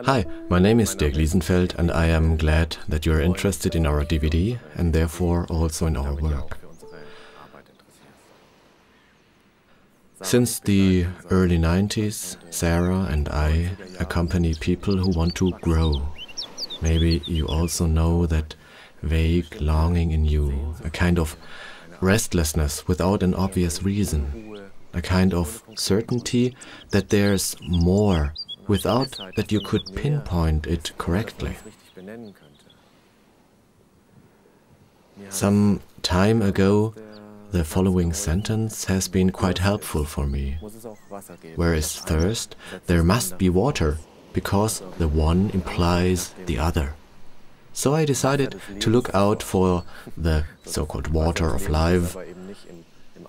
Hi, my name is Dirk Liesenfeld and I am glad that you are interested in our DVD and therefore also in our work. Since the early 90s, Sarah and I accompany people who want to grow. Maybe you also know that vague longing in you, a kind of restlessness without an obvious reason, a kind of certainty that there's more without that you could pinpoint it correctly. Some time ago, the following sentence has been quite helpful for me. Where is thirst, there must be water, because the one implies the other. So I decided to look out for the so-called water of life.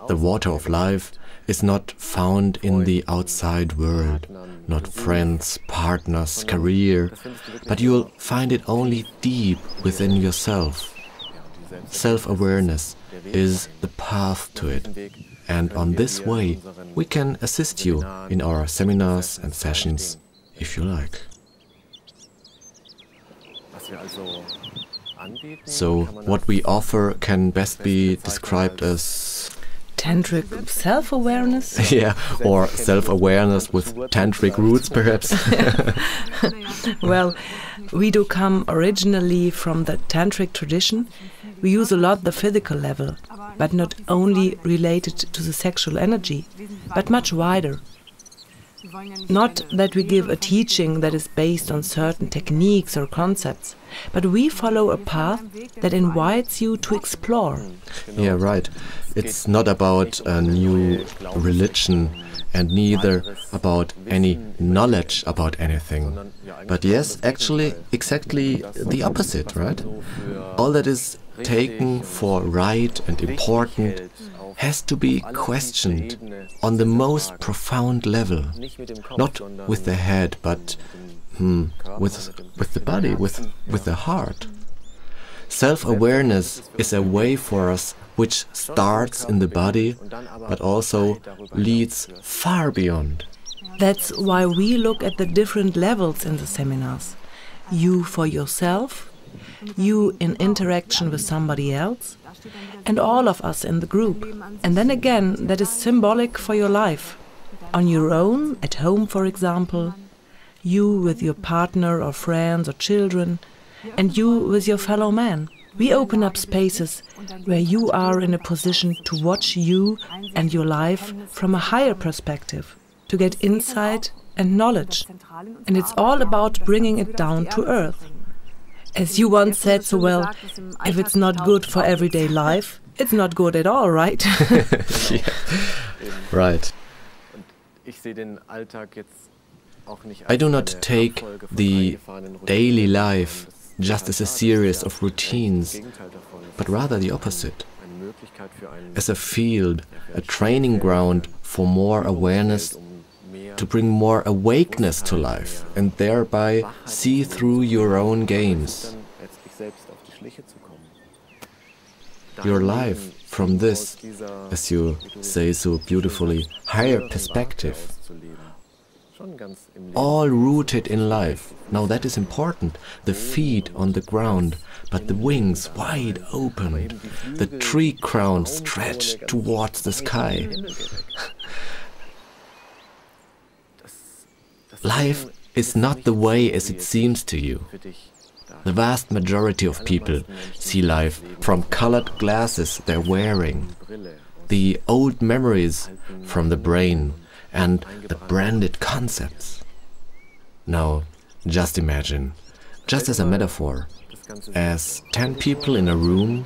The water of life is not found in the outside world, not friends, partners, career, but you'll find it only deep within yourself. Self-awareness is the path to it, and on this way we can assist you in our seminars and sessions, if you like. So, what we offer can best be described as tantric self-awareness? Yeah, or self-awareness with tantric roots, perhaps. Well, we do come originally from the tantric tradition. We use a lot the physical level, but not only related to the sexual energy, but much wider. Not that we give a teaching that is based on certain techniques or concepts, but we follow a path that invites you to explore. Yeah, right. It's not about a new religion and neither about any knowledge about anything. But yes, actually, exactly the opposite, right? All that is taken for right and important has to be questioned on the most profound level, not with the head, but with the body, with the heart. Self-awareness is a way for us which starts in the body, but also leads far beyond. That's why we look at the different levels in the seminars. You for yourself, you in interaction with somebody else, and all of us in the group. And then again, that is symbolic for your life. On your own, at home for example, you with your partner or friends or children, and you with your fellow man. We open up spaces where you are in a position to watch you and your life from a higher perspective, to get insight and knowledge. And it's all about bringing it down to earth. As you once said so well, if it's not good for everyday life, it's not good at all, right? Yeah. Right. I do not take the daily life just as a series of routines, but rather the opposite. As a field, a training ground for more awareness, to bring more awakeness to life and thereby see through your own games. Your life from this, as you say so beautifully, higher perspective. All rooted in life. Now that is important. The feet on the ground, but the wings wide opened. The tree crown stretched towards the sky. Life is not the way as it seems to you. The vast majority of people see life from colored glasses they're wearing, the old memories from the brain and the branded concepts. Now, just imagine, just as a metaphor, as 10 people in a room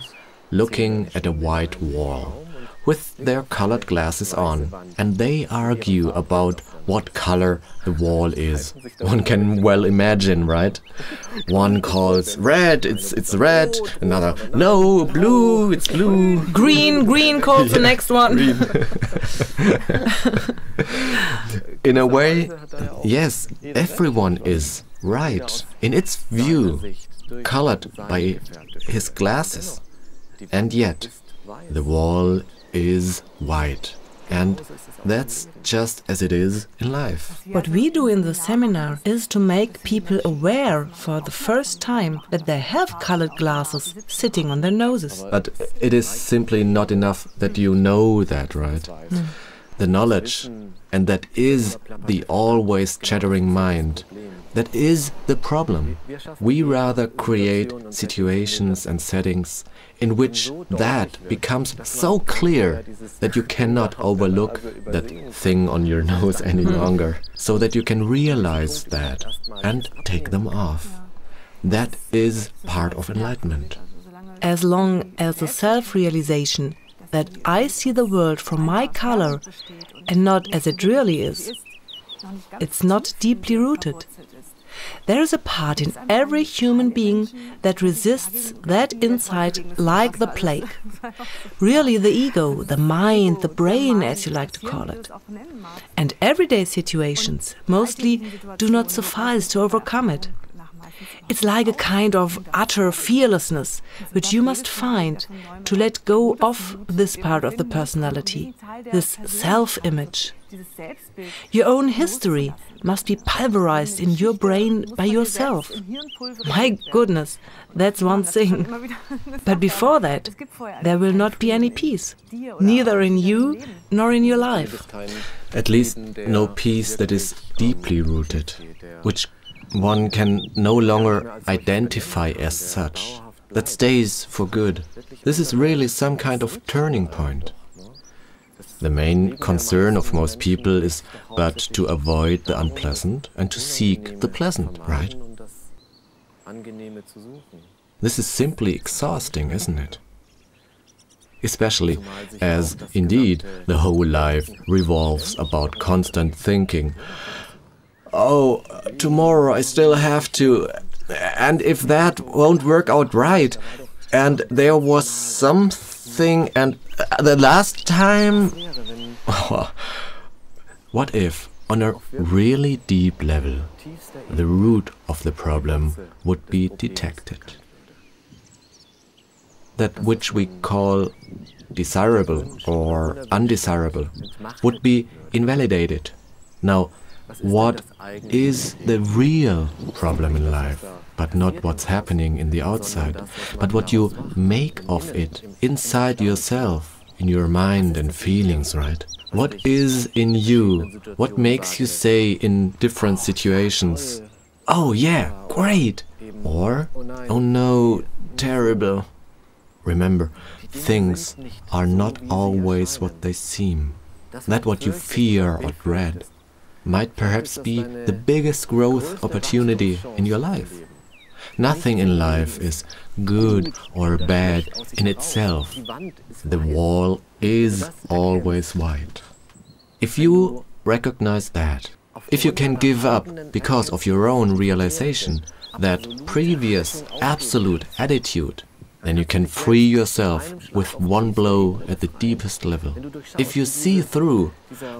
looking at a white wall with their colored glasses on, and they argue about what color the wall is. One can well imagine, right? One calls red, it's red. Another, no, blue, it's blue. Green calls the next one. In a way, yes, everyone is right in its view, colored by his glasses. And yet, the wall is white. And that's just as it is in life. What we do in the seminar is to make people aware for the first time that they have colored glasses sitting on their noses. But it is simply not enough that you know that, right? The knowledge, and that is the always chattering mind. That is the problem. We rather create situations and settings in which that becomes so clear that you cannot overlook that thing on your nose any longer, so that you can realize that and take them off. That is part of enlightenment. As long as the self-realization that I see the world from my color and not as it really is, it's not deeply rooted. There is a part in every human being that resists that insight like the plague. Really the ego, the mind, the brain, as you like to call it. And everyday situations mostly do not suffice to overcome it. It's like a kind of utter fearlessness, which you must find to let go of this part of the personality, this self-image. Your own history must be pulverized in your brain by yourself. My goodness, that's one thing. But before that, there will not be any peace, neither in you nor in your life. At least no peace that is deeply rooted, which one can no longer identify as such, that stays for good. This is really some kind of turning point. The main concern of most people is but to avoid the unpleasant and to seek the pleasant, right? This is simply exhausting, isn't it? Especially as, indeed, the whole life revolves about constant thinking. Oh, tomorrow I still have to, and if that won't work out right, and there was something, and the last time... What if, on a really deep level, the root of the problem would be detected? That which we call desirable or undesirable would be invalidated. Now, what is the real problem in life? But not what's happening in the outside, but what you make of it inside yourself, in your mind and feelings, right? What is in you? What makes you say in different situations, "Oh yeah, great," or "Oh no, terrible"? Remember, things are not always what they seem. That what you fear or dread might perhaps be the biggest growth opportunity in your life. Nothing in life is good or bad in itself. The wall is always white. If you recognize that, if you can give up because of your own realization, that previous absolute attitude, then you can free yourself with one blow at the deepest level. If you see through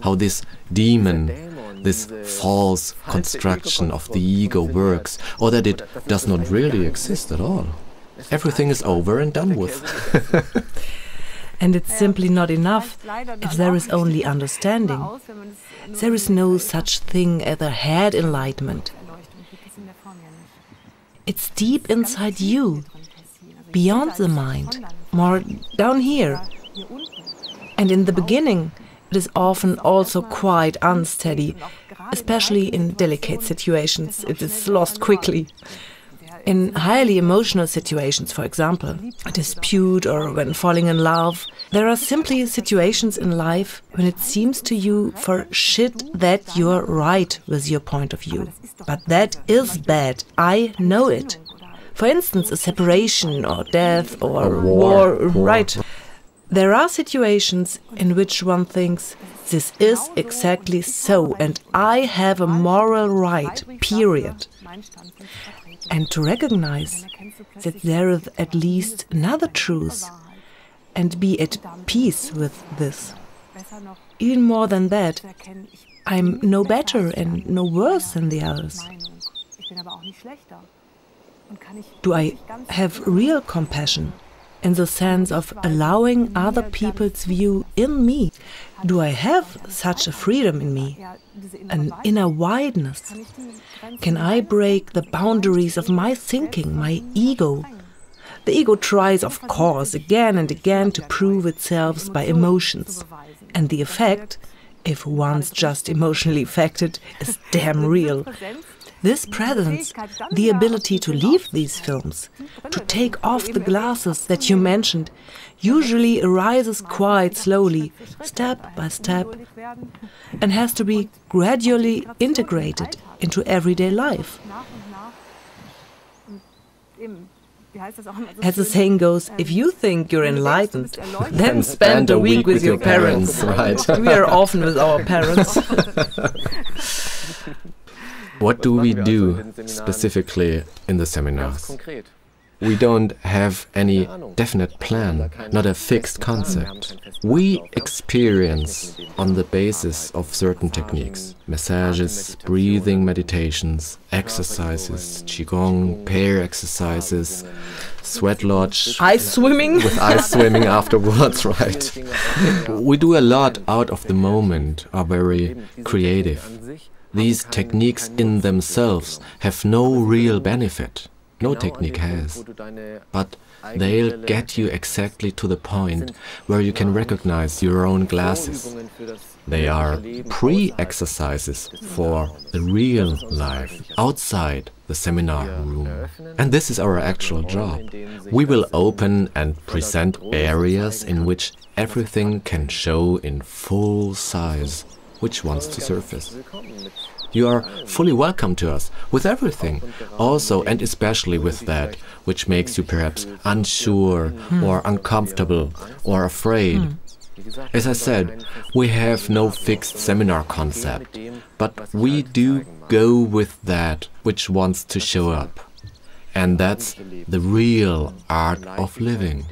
how this demon, this false construction of the ego works, or that it does not really exist at all, everything is over and done with. And it's simply not enough if there is only understanding. There is no such thing as a head enlightenment. It's deep inside you, beyond the mind, more down here. And in the beginning, it is often also quite unsteady, especially in delicate situations. It is lost quickly. In highly emotional situations, for example, a dispute or when falling in love, there are simply situations in life when it seems to you for shit that you're right with your point of view. But that is bad. I know it. For instance, a separation or death or war, right? There are situations in which one thinks, this is exactly so, and I have a moral right, period. And to recognize that there is at least another truth and be at peace with this. Even more than that, I'm no better and no worse than the others. Do I have real compassion? in the sense of allowing other people's view in me? Do I have such a freedom in me, an inner wideness? Can I break the boundaries of my thinking, my ego? The ego tries, of course, again and again to prove itself by emotions. And the effect, if one's just emotionally affected, is damn real. This presence, the ability to leave these films, to take off the glasses that you mentioned, usually arises quite slowly, step by step, and has to be gradually integrated into everyday life. As the saying goes, if you think you're enlightened, then spend a week with your parents. Right. We are often with our parents. What do we do specifically in the seminars? We don't have any definite plan, not a fixed concept. We experience on the basis of certain techniques. Massages, breathing meditations, exercises, qigong, pair exercises, sweat lodge. Ice swimming? With ice swimming afterwards, right? We do a lot out of the moment, are very creative. These techniques in themselves have no real benefit. No technique has. But they'll get you exactly to the point where you can recognize your own glasses. They are pre-exercises for the real life, outside the seminar room. And this is our actual job. We will open and present areas in which everything can show in full size, which wants to surface. You are fully welcome to us, with everything, also and especially with that which makes you perhaps unsure or uncomfortable or afraid. As I said, we have no fixed seminar concept, but we do go with that which wants to show up. And that's the real art of living,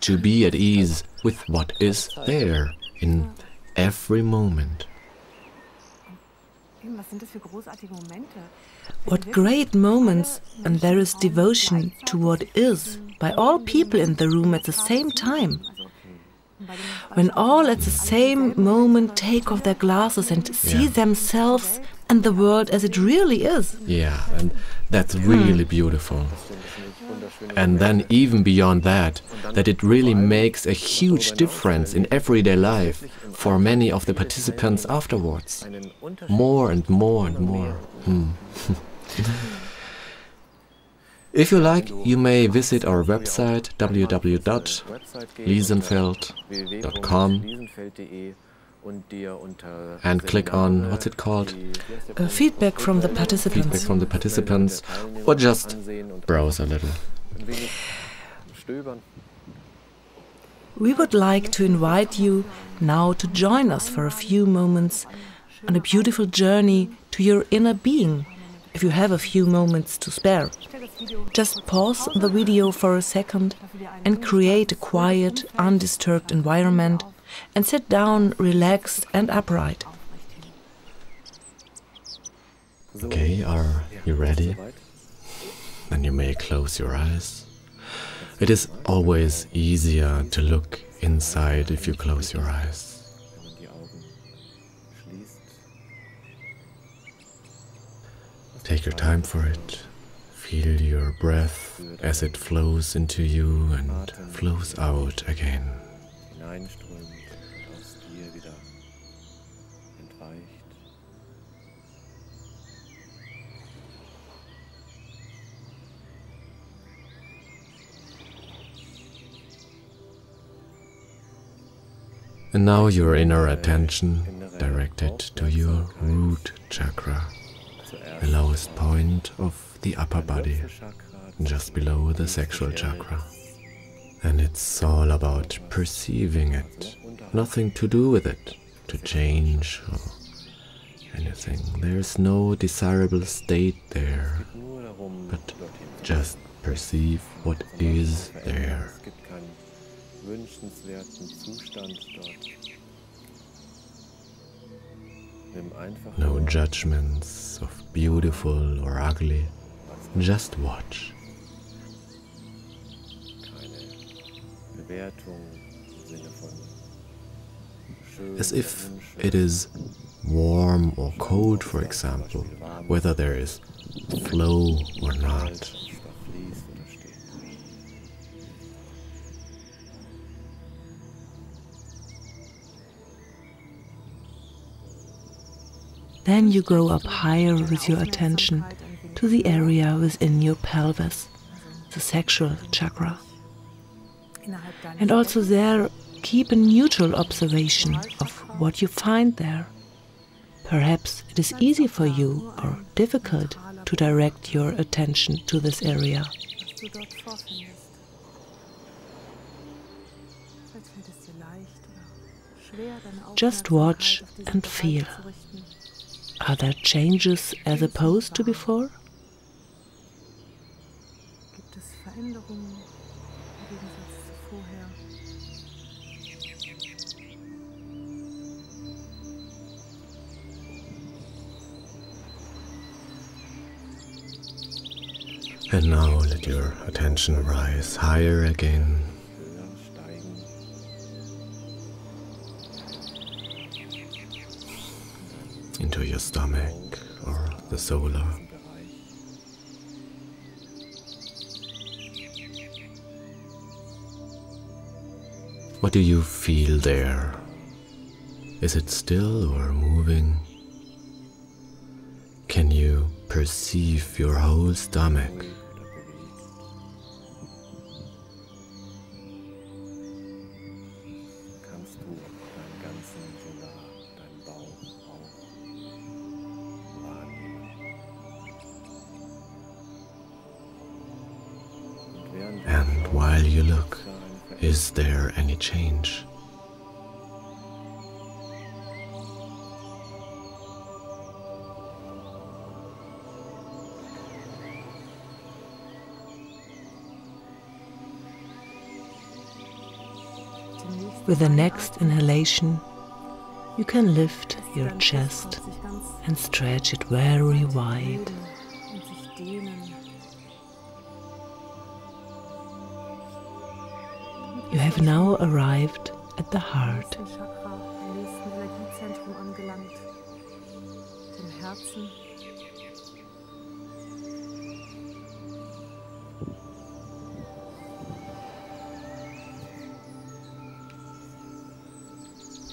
to be at ease with what is there in every moment. What great moments, and there is devotion to what is, by all people in the room at the same time. When all at the same moment take off their glasses and see themselves and the world as it really is. Yeah, and that's really beautiful. And then even beyond that, that it really makes a huge difference in everyday life for many of the participants afterwards. More and more and more. If you like, you may visit our website www.liesenfeld.com and click on, what's it called? Feedback from the participants. Feedback from the participants, or just browse a little. We would like to invite you now to join us for a few moments on a beautiful journey to your inner being, if you have a few moments to spare. Just pause the video for a second and create a quiet, undisturbed environment and sit down relaxed and upright. Okay, are you ready? Then you may close your eyes. It is always easier to look inside if you close your eyes. Take your time for it. Feel your breath as it flows into you and flows out again. And now your inner attention directed to your root chakra, the lowest point of the upper body, just below the sexual chakra. And it's all about perceiving it, nothing to do with it, to change or anything. There's no desirable state there, but just perceive what is there. No judgments of beautiful or ugly, just watch. As if it is warm or cold, for example, whether there is flow or not. Then you go up higher with your attention to the area within your pelvis, the sexual chakra. And also there, keep a neutral observation of what you find there. Perhaps it is easy for you or difficult to direct your attention to this area. Just watch and feel. Are there changes as opposed to before? And now let your attention rise higher again. Into your stomach or the solar. What do you feel there? Is it still or moving? Can you perceive your whole stomach? And while you look, is there any change? With the next inhalation, you can lift your chest and stretch it very wide. You have now arrived at the heart.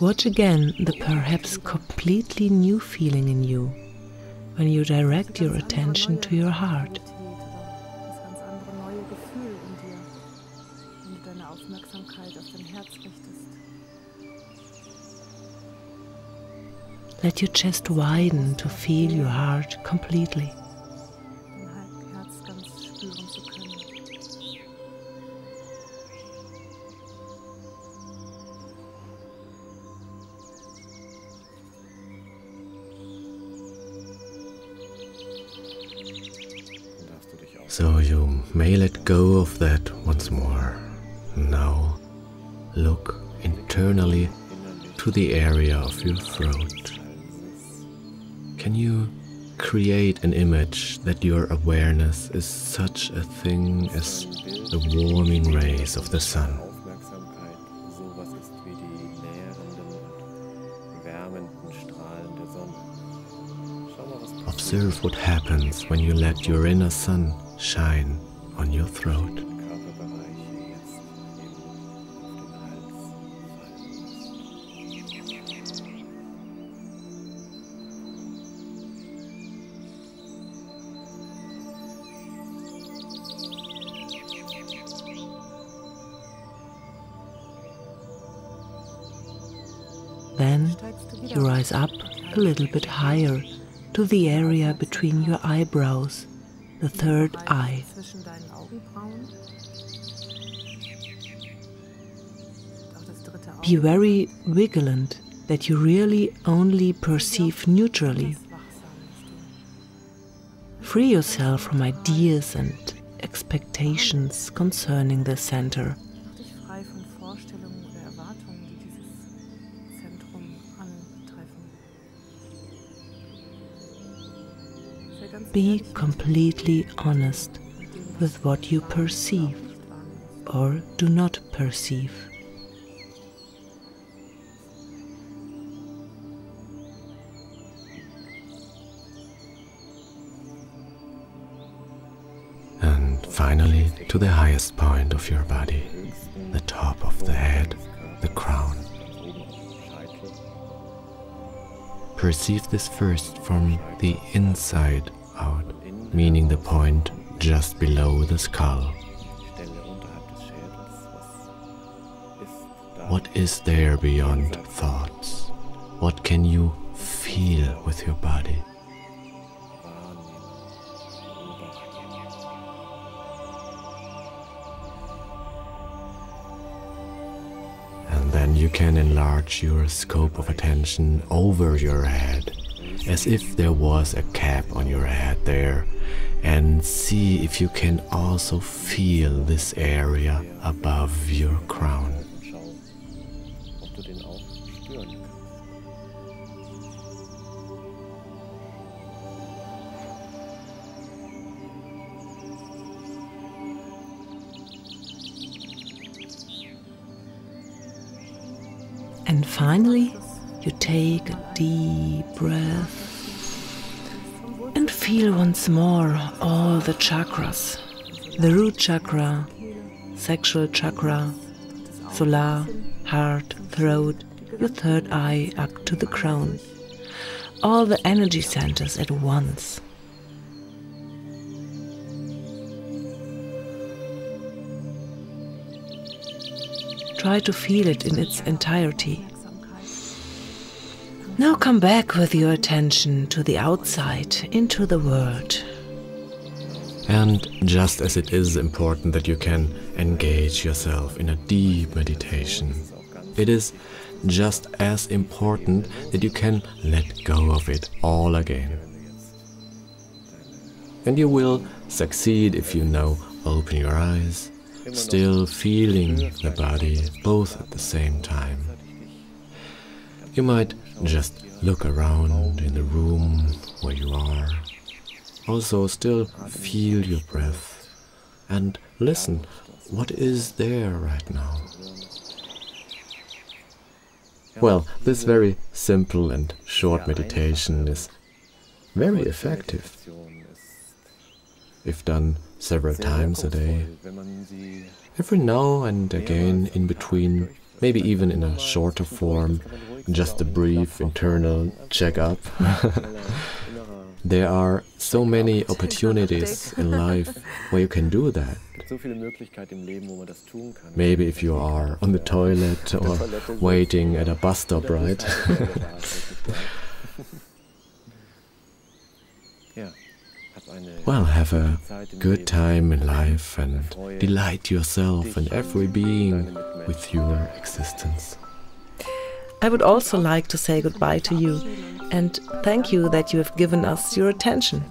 Watch again the perhaps completely new feeling in you when you direct your attention to your heart. Let your chest widen to feel your heart completely. So you may let go of that once more. Now look internally to the area of your throat. Can you create an image that your awareness is such a thing as the warming rays of the sun? Observe what happens when you let your inner sun shine on your throat. Then you rise up a little bit higher to the area between your eyebrows, the third eye. Be very vigilant that you really only perceive neutrally. Free yourself from ideas and expectations concerning the center. Be completely honest with what you perceive. or do not perceive. And finally, to the highest point of your body, the top of the head, the crown. Perceive this first from the inside out, meaning the point just below the skull. What is there beyond thoughts? What can you feel with your body? And then you can enlarge your scope of attention over your head, as if there was a cap on your head there, and see if you can also feel this area above your crown. And finally, you take a deep breath and feel once more all the chakras. The root chakra, sexual chakra, solar, heart, throat, your third eye up to the crown. All the energy centers at once. Try to feel it in its entirety. Now come back with your attention to the outside, into the world. And just as it is important that you can engage yourself in a deep meditation, it is just as important that you can let go of it all again. And you will succeed if you now open your eyes, still feeling the body both at the same time. You might just look around in the room where you are. Also still feel your breath and listen, what is there right now? Well, this very simple and short meditation is very effective if done several times a day. Every now and again in between, maybe even in a shorter form, just a brief internal check-up. There are so many opportunities in life where you can do that. Maybe if you are on the toilet or waiting at a bus stop, right? Well, have a good time in life and delight yourself and every being with your existence. I would also like to say goodbye to you and thank you that you have given us your attention.